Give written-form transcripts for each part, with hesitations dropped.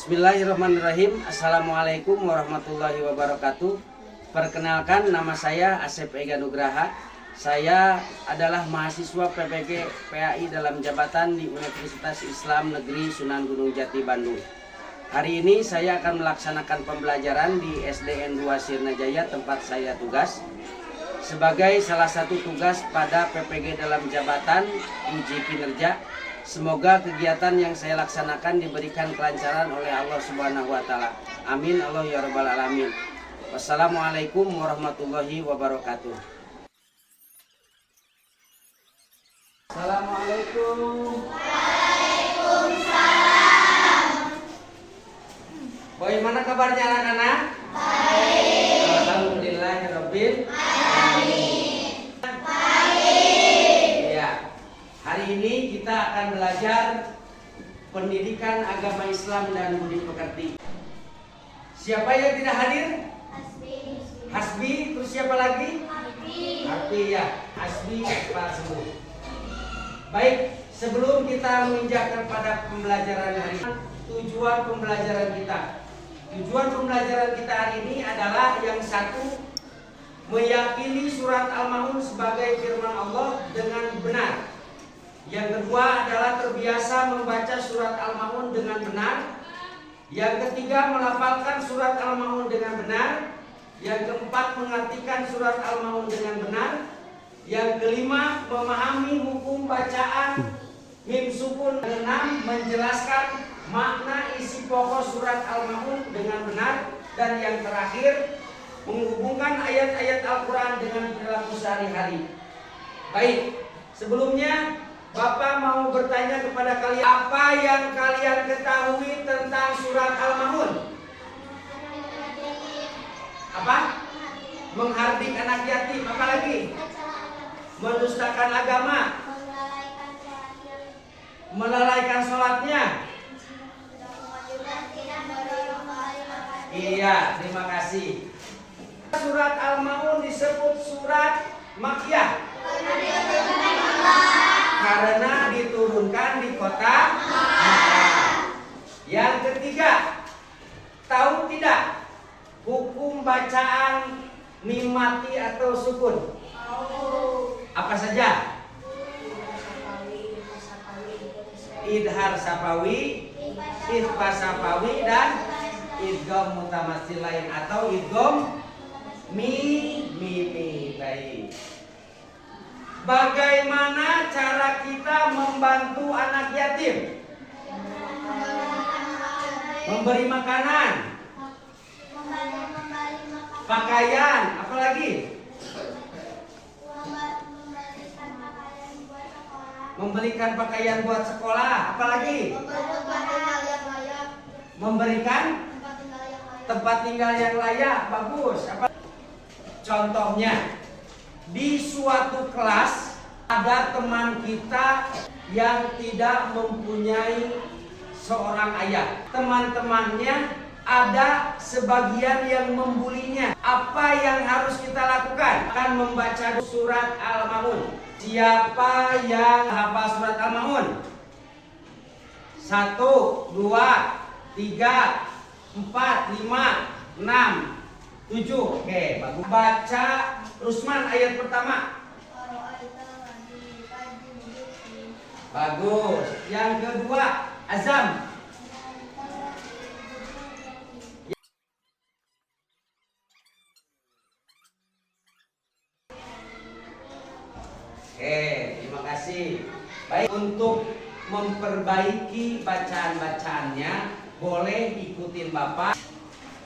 Bismillahirrahmanirrahim. Assalamualaikum warahmatullahi wabarakatuh. Perkenalkan, nama saya Asep Ega Nugraha. Saya adalah mahasiswa PPG PAI dalam jabatan di Universitas Islam Negeri Sunan Gunung Jati, Bandung. Hari ini saya akan melaksanakan pembelajaran di SDN 2 Sirnajaya, tempat saya tugas, sebagai salah satu tugas pada PPG dalam jabatan uji kinerja. Semoga kegiatan yang saya laksanakan diberikan kelancaran oleh Allah Subhanahu wa Ta'ala. Amin Allah ya Rabbal Alamin. Wassalamualaikum warahmatullahi wabarakatuh. Assalamualaikum. Waalaikumsalam. Bagaimana kabarnya anak-anak? Baik. Alhamdulillahirabbil alamin. Hari ini kita akan belajar pendidikan agama Islam dan budi pekerti. Siapa yang tidak hadir? Hasbi. Terus siapa lagi? Hasbi ya. Hasbi Pak semua. Baik, sebelum kita menginjak kepada pembelajaran hari ini, tujuan pembelajaran kita. Tujuan pembelajaran kita hari ini adalah yang satu, meyakini surat Al-Maun sebagai firman Allah dengan benar. Yang kedua adalah terbiasa membaca surat Al-Maun dengan benar. Yang ketiga, melafalkan surat Al-Maun dengan benar. Yang keempat, mengartikan surat Al-Maun dengan benar. Yang kelima, memahami hukum bacaan mim sukun. Keenam, menjelaskan makna isi pokok surat Al-Maun dengan benar. Dan yang terakhir, menghubungkan ayat-ayat Al-Quran dengan perilaku sehari-hari. Baik, sebelumnya Bapak mau bertanya kepada kalian, apa yang kalian ketahui tentang surat Al-Maun? Apa? Menghardik anak yatim. Apa lagi? Mendustakan agama. Melalaikan sholatnya. Iya, terima kasih. Surat Al-Maun disebut surat Makkiyah karena diturunkan di kota Makkah. Yang ketiga, tahu tidak hukum bacaan mim mati atau sukun? Apa saja? Idhar sapawi, ikhfa sapawi, dan idgham mutamatsilain atau idgham mimi. Baik. Bagaimana cara kita membantu anak yatim? Memberi makanan, pakaian, apa lagi? Memberikan pakaian buat sekolah, apa lagi? Memberikan tempat tinggal yang layak, bagus. Apa? Contohnya, di suatu kelas ada teman kita yang tidak mempunyai seorang ayah. Teman-temannya ada sebagian yang membulinya. Apa yang harus kita lakukan? Akan membaca surat Al-Maun. Siapa yang hafal surat Al-Maun? 1, 2, 3, 4, 5, 6, 7. Oke, bagus. Baca Rusman ayat pertama. Bagus. Yang kedua, Azam. Oke, terima kasih. Baik, untuk memperbaiki bacaan-bacaannya, boleh ikutin Bapak.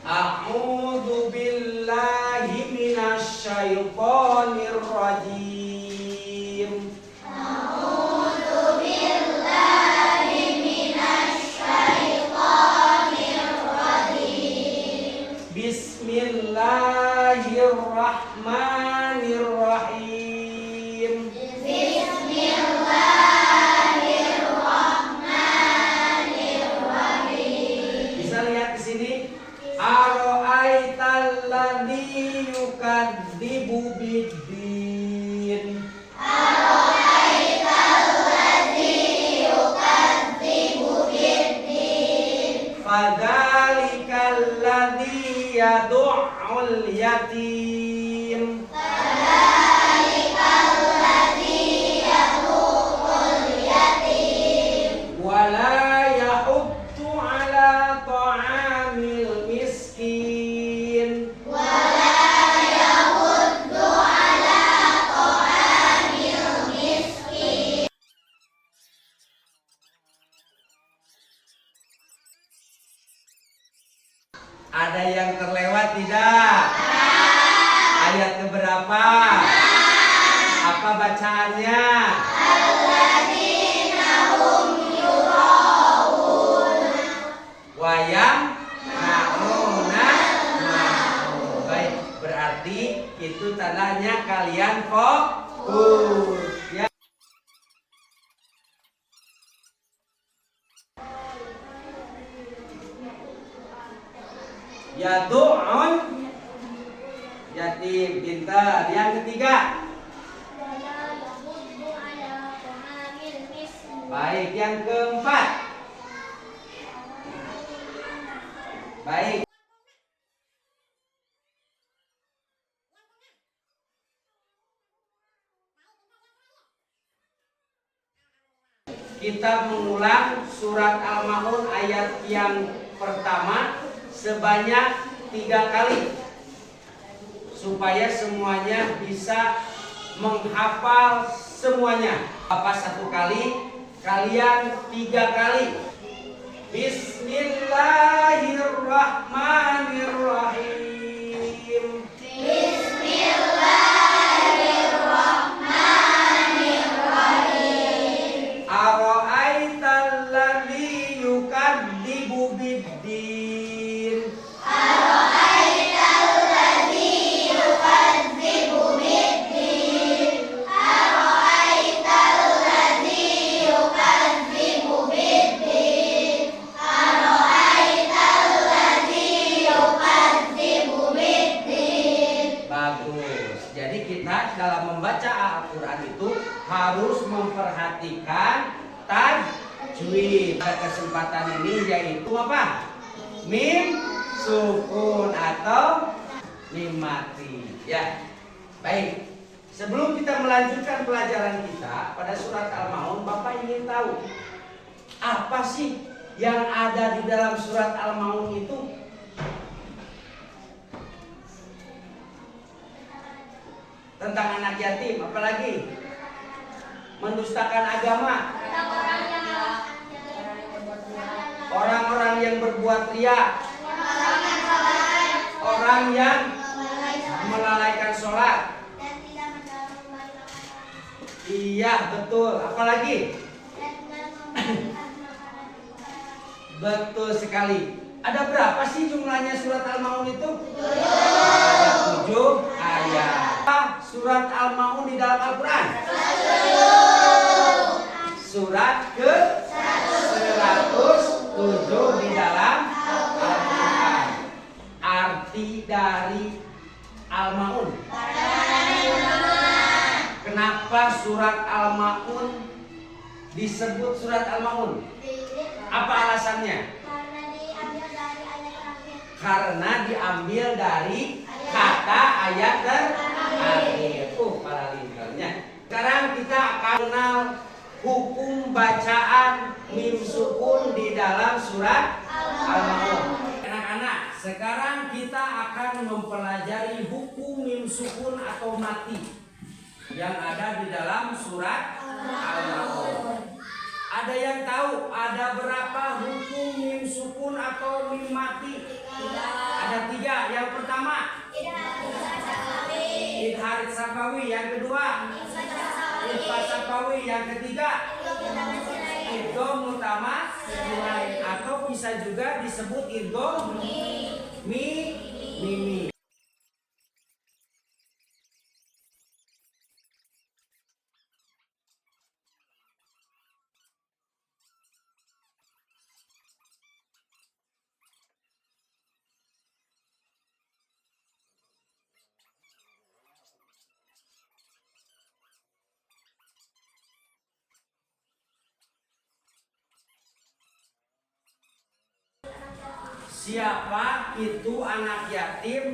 A'udzu billahi minasyaitonir rajim. A'udzu billahi minasyaitonir rajim. Bismillahirrahmanirrahim. Bismillahirrahmanirrahim. Bisa lihat di sini. Aro'aital ladzi yukadzibu biddin. Aro'aital ladzi yukadzibu biddin. Fadzalikal ladzi yad'ul yatim. Wala yahuddu ala ta'amil miskin. Ada yang terlewat tidak? Ayat keberapa? Apa bacaannya? Wayam na'una ma'un. Baik, berarti itu tandanya kalian fokus ya. Yadu'un yatim, pintar. Yang ketiga. Baik, yang keempat. Baik. Kita mengulang surat Al-Maun ayat yang pertama sebanyak 3 kali supaya semuanya bisa menghafal semuanya. Apa 1 kali, kalian 3 kali. Bismillahirrahmanirrahim. Ara'aital ladzi yukadzibu biddin. Bagus. Jadi kita dalam membaca Al-Quran itu harus memperhatikan tajwid. Pada kesempatan ini yaitu apa? Mim sukun atau mim mati. Ya. Baik. Sebelum kita melanjutkan pelajaran kita pada surat Al-Maun, Bapak ingin tahu apa sih yang ada di dalam surat Al-Maun itu? Tentang anak yatim, apalagi mendustakan agama, orang-orang yang berbuat riya, orang yang melalaikan sholat. Iya, betul. Apalagi? Betul sekali. Ada berapa sih jumlahnya surat Al-Maun itu? 7 ayat. Surat Al-Maun di dalam Al-Quran? Surat ke 107 di dalam Al-Quran. Arti dari Al-Maun. Kenapa surat Al-Maun disebut surat Al-Maun? Apa alasannya? Karena diambil dari kata ayat terakhir. Para linternya. Sekarang kita akan kenal hukum bacaan mim sukun di dalam surat Al-Maun. Anak-anak, sekarang kita akan mempelajari hukum mim sukun atau mati yang ada di dalam surat Al-Maun. Ada yang tahu ada berapa hukum mim sukun atau mim mati? Ada 3. Yang pertama idhar safawi, yang kedua idgham safawi, yang ketiga idgham mutamatsil, atau bisa juga disebut idgham mimi. siapa itu anak yatim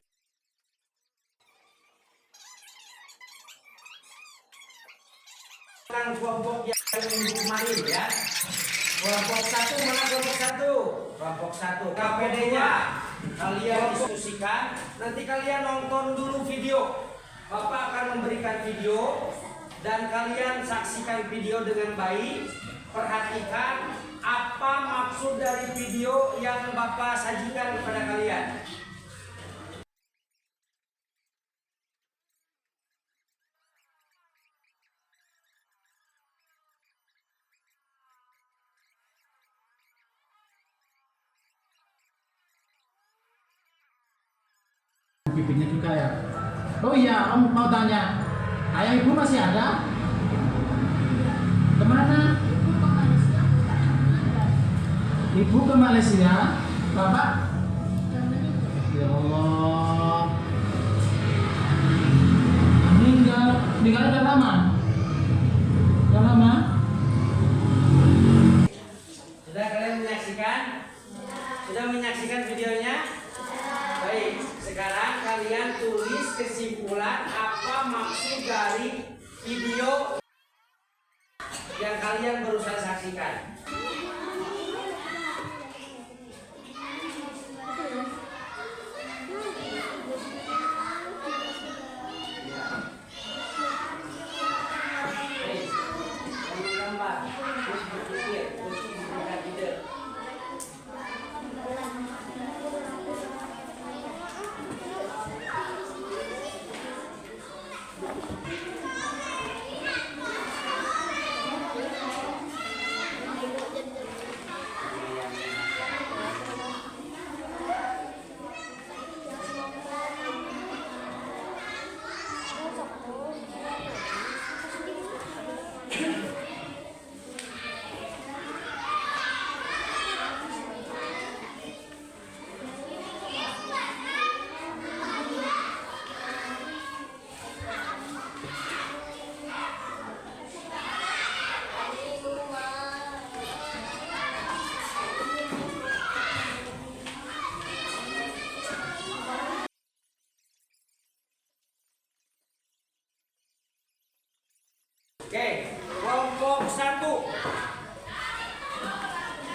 kan kelompok yang kemarin ya. Kelompok satu mana kelompok satu? Kelompok satu. KPD-nya kalian diskusikan. Nanti kalian nonton dulu video. Bapak akan memberikan video dan kalian saksikan video dengan baik. Perhatikan apa maksud dari video yang Bapak sajikan kepada kalian. Bibirnya juga ya. Oh iya, Om mau tanya, ayah ibu masih ada? Kemana? Ibu ke Malaysia, bapak? Ya Allah. Meninggal udah lama? Udah lama? Sudah kalian menyaksikan? Sudah menyaksikan videonya? Baik, sekarang kalian tulis kesimpulan apa maksud dari video yang kalian berusaha saksikan. Baik, kamu gambar, terus berpikir, terus memberikan ide. Oke, kelompok satu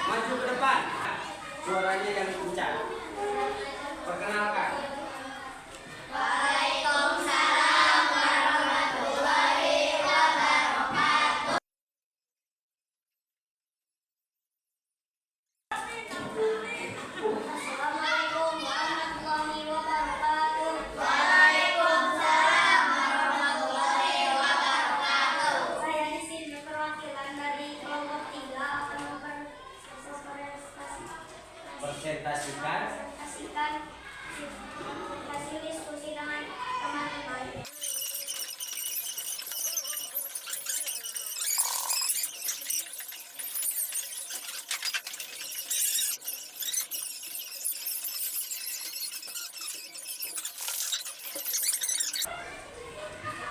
maju ke depan, suaranya yang kencang. Perkenalkan. Waalaikumsalam warahmatullahi wabarakatuh. Assalamualaikum warahmatullahi wabarakatuh. Waalaikumsalam warahmatullahi wabarakatuh. Saya di sini perwakilan dari kelompok 3 akan Presentasikan. hasil diskusi dengan teman-teman.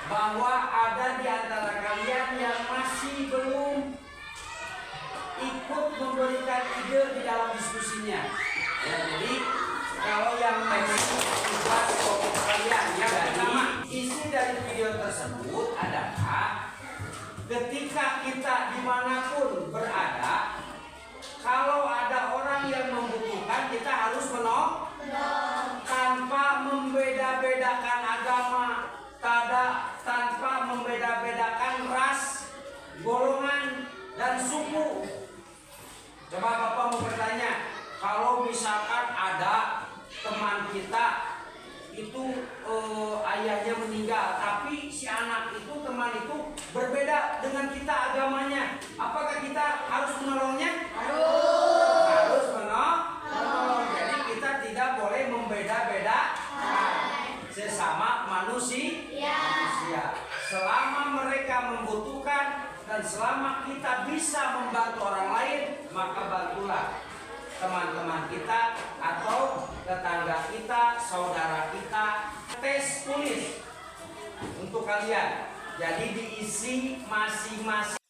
Bahwa ada di antara kalian yang masih belum ikut memberikan ide di dalam diskusinya. Ya, jadi kalau yang buat kelompok kalian yang pertama, isi dari video tersebut adalah ketika kita dimanapun berada, kalau ada orang yang membutuhkan kita harus menolong tanpa membeda-bedakan agama, tanpa membeda-bedakan ras, golongan, dan suku. Coba Bapak mau bertanya, kalau misalkan ada teman kita itu ayahnya meninggal, tapi si anak itu, teman itu berbeda dengan kita agamanya, apakah kita harus menolongnya? Harus menolong. Jadi kita tidak boleh membeda-bedakan sesama manusia. Selama mereka membutuhkan dan selama kita bisa membantu orang lain, maka bantulah teman-teman kita atau tetangga kita, saudara kita. Tes tulis untuk kalian, jadi diisi masing-masing.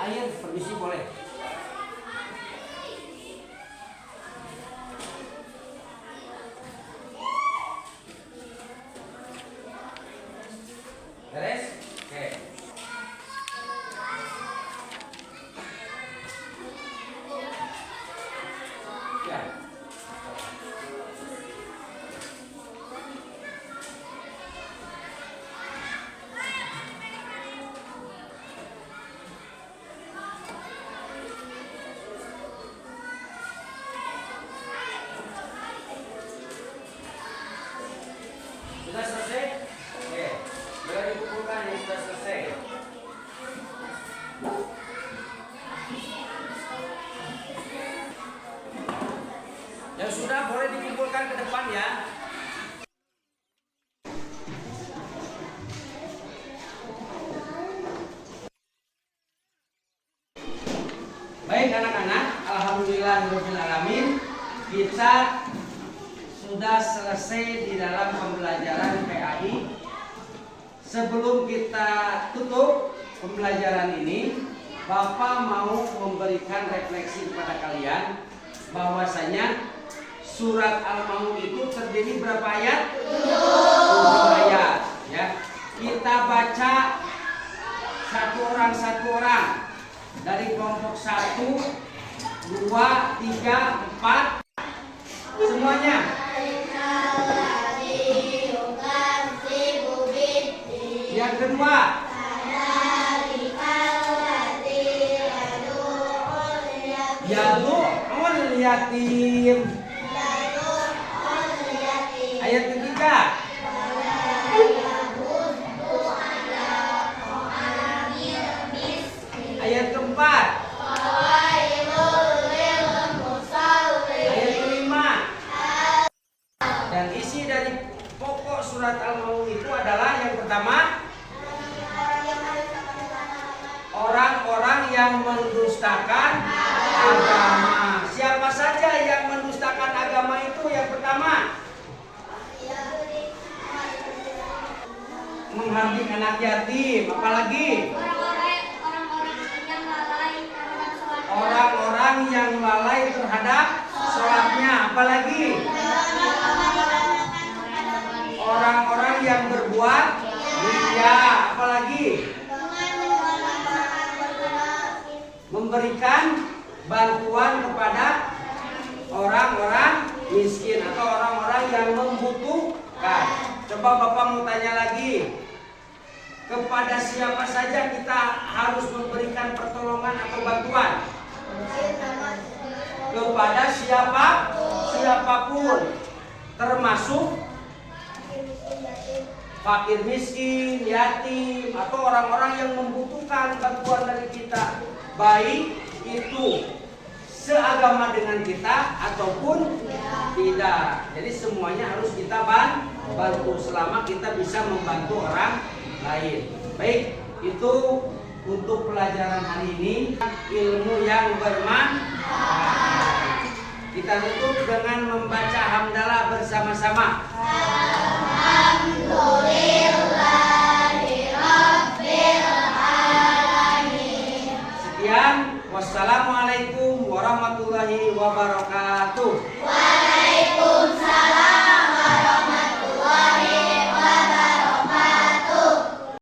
akhir, permisi boleh. Beres? Oke. Ya. Sudah selesai? Oke. Boleh dikumpulkan yang sudah selesai. Yang sudah boleh dikumpulkan ke depan ya. Baik anak-anak, alhamdulillahirobbilalamin, kita sudah selesai di dalam pembelajaran PAI. Sebelum kita tutup pembelajaran ini, Bapak mau memberikan refleksi kepada kalian bahwasanya surat Al-Maun itu terdiri berapa ayat? 7 ayat ya. Kita baca satu orang dari kelompok 1, 2, 3, 4 semuanya. Yang kedua, yadu'ul yatim. Ayat ketiga, ayat keempat, ayat kelima. Dan isi dari pokok surat Al-Maun itu adalah yang pertama, orang-orang yang mendustakan agama. Siapa saja yang mendustakan agama itu? Yang pertama, menghardik anak yatim. Apalagi orang-orang yang lalai terhadap sholatnya. Apalagi orang-orang yang berbuat ria. Apalagi memberikan bantuan kepada orang-orang miskin atau orang-orang yang membutuhkan. Coba Bapak mau tanya lagi, kepada siapa saja kita harus memberikan pertolongan atau bantuan? Kepada siapapun, termasuk fakir miskin, yatim, atau orang-orang yang membutuhkan bantuan dari kita, baik itu seagama dengan kita ataupun tidak. Jadi semuanya harus kita bantu selama kita bisa membantu orang lain. Baik, itu untuk pelajaran hari ini, ilmu yang bermanfaat. Kita tutup dengan membaca hamdalah bersama-sama. Sekian, wassalamualaikum warahmatullahi wabarakatuh.